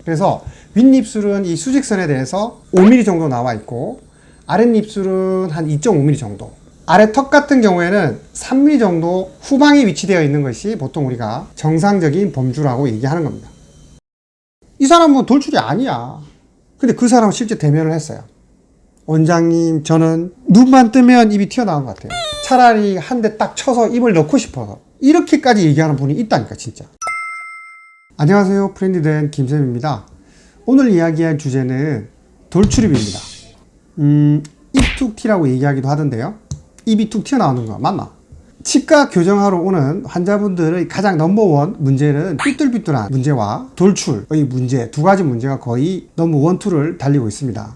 그래서 윗입술은 이 수직선에 대해서 5mm 정도 나와 있고, 아랫입술은 한 2.5mm 정도. 아래 턱 같은 경우에는 3mm 정도 후방에 위치되어 있는 것이 보통 우리가 정상적인 범주라고 얘기하는 겁니다. 이 사람은 돌출이 아니야. 근데 그 사람은 실제 대면을 했어요. 원장님, 저는 눈만 뜨면 입이 튀어나온 것 같아요. 차라리 한 대 딱 쳐서 입을 넣고 싶어서. 이렇게까지 얘기하는 분이 있다니까, 진짜. 안녕하세요. 프렌디된 김쌤입니다. 오늘 이야기할 주제는 돌출입입니다. 입 툭 튀라고 얘기하기도 하던데요. 입이 툭 튀어나오는 거 맞나? 치과 교정하러 오는 환자분들의 가장 넘버원 문제는 삐뚤삐뚤한 문제와 돌출의 문제, 두 가지 문제가 거의 넘버 원, 투를 달리고 있습니다.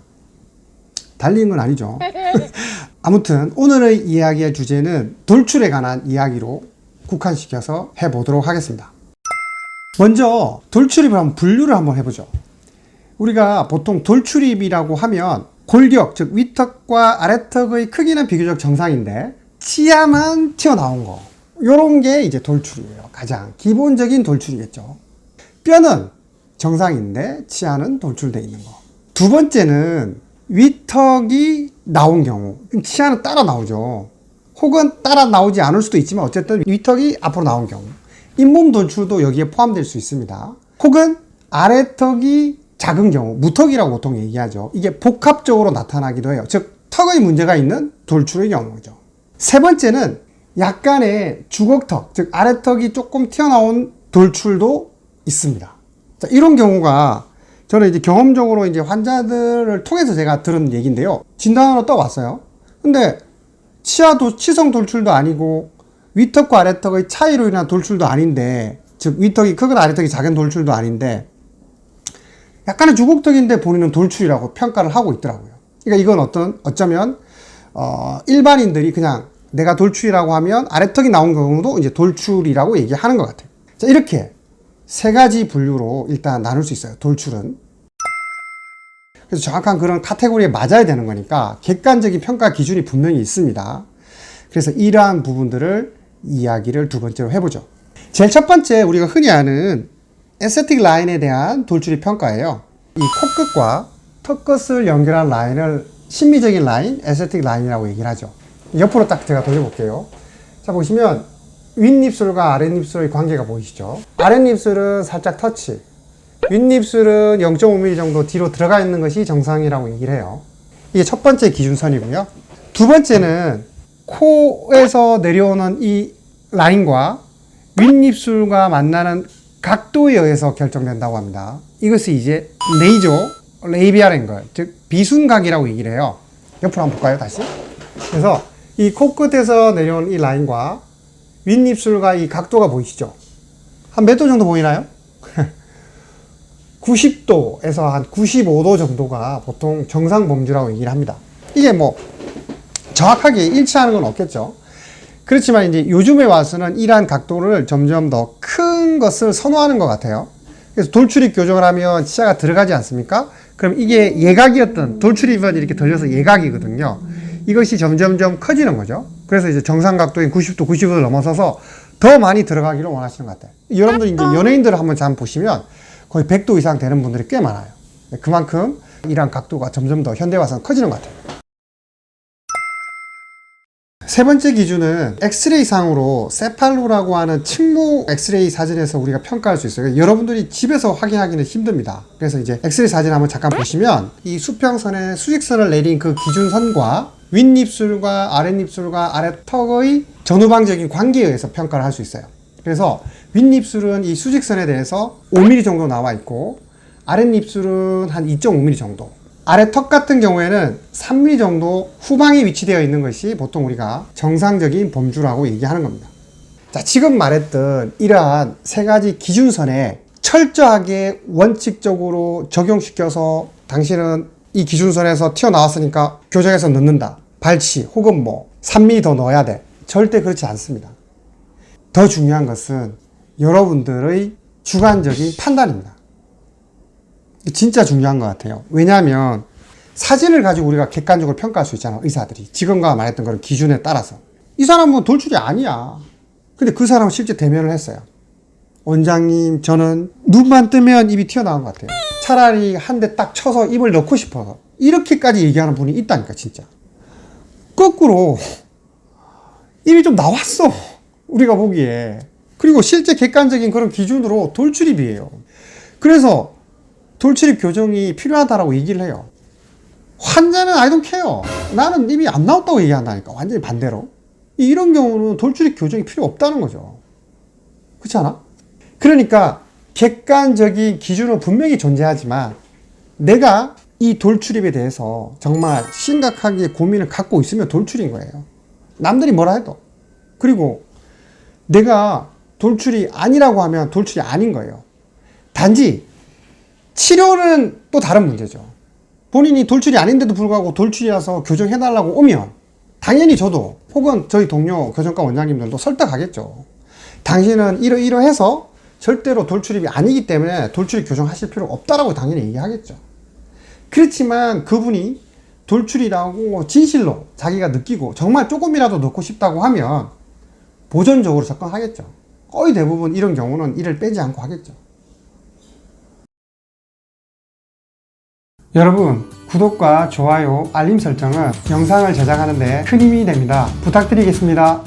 달리는 건 아니죠. 아무튼 오늘의 이야기의 주제는 돌출에 관한 이야기로 국한시켜서 해보도록 하겠습니다. 먼저 돌출입을 한번 분류를 한번 해보죠. 우리가 보통 돌출입이라고 하면 골격, 즉 윗턱과 아래턱의 크기는 비교적 정상인데 치아만 튀어나온 거, 요런 게 이제 돌출이에요. 가장 기본적인 돌출이겠죠. 뼈는 정상인데 치아는 돌출되어 있는 거. 두 번째는 윗턱이 나온 경우, 치아는 따라 나오죠. 혹은 따라 나오지 않을 수도 있지만 어쨌든 윗턱이 앞으로 나온 경우, 잇몸 돌출도 여기에 포함될 수 있습니다. 혹은 아래턱이 작은 경우, 무턱이라고 보통 얘기하죠. 이게 복합적으로 나타나기도 해요. 즉 턱의 문제가 있는 돌출의 경우죠. 세 번째는 약간의 주걱턱, 즉 아래턱이 조금 튀어나온 돌출도 있습니다. 자, 이런 경우가 저는 이제 경험적으로 이제 환자들을 통해서 제가 들은 얘기인데요. 진단으로 떠왔어요. 근데 치성 돌출도 아니고 윗턱과 아래턱의 차이로 인한 돌출도 아닌데, 즉 윗턱이 크거나 아래턱이 작은 돌출도 아닌데 약간의 주걱턱인데 본인은 돌출이라고 평가를 하고 있더라고요. 그러니까 이건 어쩌면 일반인들이 그냥 내가 돌출이라고 하면 아래턱이 나온 경우도 이제 돌출이라고 얘기하는 것 같아요. 자, 이렇게 세 가지 분류로 일단 나눌 수 있어요. 돌출은. 그래서 정확한 그런 카테고리에 맞아야 되는 거니까 객관적인 평가 기준이 분명히 있습니다. 그래서 이러한 부분들을 이야기를 두 번째로 해보죠. 제일 첫 번째 우리가 흔히 아는 에스테틱 라인에 대한 돌출입 평가예요. 이 코끝과 턱끝을 연결한 라인을 심미적인 라인, 에스테틱 라인이라고 얘기를 하죠. 옆으로 딱 제가 돌려볼게요. 자, 보시면 윗입술과 아랫입술의 관계가 보이시죠? 아랫입술은 살짝 터치, 윗입술은 0.5mm 정도 뒤로 들어가 있는 것이 정상이라고 얘기를 해요. 이게 첫 번째 기준선이고요. 두 번째는 코에서 내려오는 이 라인과 윗입술과 만나는 각도에 의해서 결정된다고 합니다. 이것이 이제 레이비알 앵글, 즉 비순각이라고 얘기를 해요. 옆으로 한번 볼까요, 다시? 그래서 이 코끝에서 내려온 이 라인과 윗입술과 이 각도가 보이시죠? 한 몇 도 정도 보이나요? 90도에서 한 95도 정도가 보통 정상 범주라고 얘기를 합니다. 이게 뭐 정확하게 일치하는 건 없겠죠. 그렇지만 이제 요즘에 와서는 이러한 각도를 점점 더 큰 것을 선호하는 것 같아요. 그래서 돌출입 교정을 하면 치아가 들어가지 않습니까? 그럼 이게 예각이었던, 돌출입은 이렇게 들려서 예각이거든요. 이것이 점점점 커지는 거죠. 그래서 이제 정상 각도인 90도, 95도를 넘어서서 더 많이 들어가기를 원하시는 것 같아요. 여러분들 이제 연예인들을 한번 잘 보시면 거의 100도 이상 되는 분들이 꽤 많아요. 그만큼 이러한 각도가 점점 더 현대 와서는 커지는 것 같아요. 세 번째 기준은 엑스레이 상으로 세팔로라고 하는 측무 엑스레이 사진에서 우리가 평가할 수 있어요. 여러분들이 집에서 확인하기는 힘듭니다. 그래서 이제 엑스레이 사진 한번 잠깐 보시면 이 수평선에 수직선을 내린 그 기준선과 윗입술과 아랫입술과 아래턱의 전후방적인 관계에 의해서 평가를 할 수 있어요. 그래서 윗입술은 이 수직선에 대해서 5mm 정도 나와 있고, 아랫입술은 한 2.5mm 정도. 아래턱 같은 경우에는 3mm 정도 후방에 위치되어 있는 것이 보통 우리가 정상적인 범주라고 얘기하는 겁니다. 자, 지금 말했던 이러한 세 가지 기준선에 철저하게 원칙적으로 적용시켜서 당신은 이 기준선에서 튀어나왔으니까 교정해서 넣는다, 발치 혹은 뭐 3mm 더 넣어야 돼, 절대 그렇지 않습니다. 더 중요한 것은 여러분들의 주관적인 판단입니다. 진짜 중요한 것 같아요. 왜냐하면 사진을 가지고 우리가 객관적으로 평가할 수 있잖아요. 의사들이 지금과 말했던 그런 기준에 따라서 이 사람은 돌출이 아니야. 근데 그 사람은 실제 대면을 했어요. 원장님, 저는 눈만 뜨면 입이 튀어나온 것 같아요. 차라리 한 대 딱 쳐서 입을 넣고 싶어서. 이렇게까지 얘기하는 분이 있다니까, 진짜. 거꾸로 입이 좀 나왔어, 우리가 보기에. 그리고 실제 객관적인 그런 기준으로 돌출입이에요. 그래서 돌출입 교정이 필요하다라고 얘기를 해요. 환자는 I don't care. 나는 입이 안 나왔다고 얘기한다니까, 완전히 반대로. 이런 경우는 돌출입 교정이 필요 없다는 거죠. 그렇지 않아? 그러니까 객관적인 기준은 분명히 존재하지만 내가 이 돌출입에 대해서 정말 심각하게 고민을 갖고 있으면 돌출인 거예요. 남들이 뭐라 해도. 그리고 내가 돌출이 아니라고 하면 돌출이 아닌 거예요. 단지 치료는 또 다른 문제죠. 본인이 돌출이 아닌데도 불구하고 돌출이라서 교정해달라고 오면 당연히 저도 혹은 저희 동료 교정과 원장님들도 설득하겠죠. 당신은 이러해서 절대로 돌출입이 아니기 때문에 돌출입 교정하실 필요 없다라고 당연히 얘기하겠죠. 그렇지만 그분이 돌출이라고 진실로 자기가 느끼고 정말 조금이라도 넣고 싶다고 하면 보존적으로 접근하겠죠. 거의 대부분 이런 경우는 이를 빼지 않고 하겠죠. 여러분, 구독과 좋아요, 알림 설정은 영상을 제작하는 데 큰 힘이 됩니다. 부탁드리겠습니다.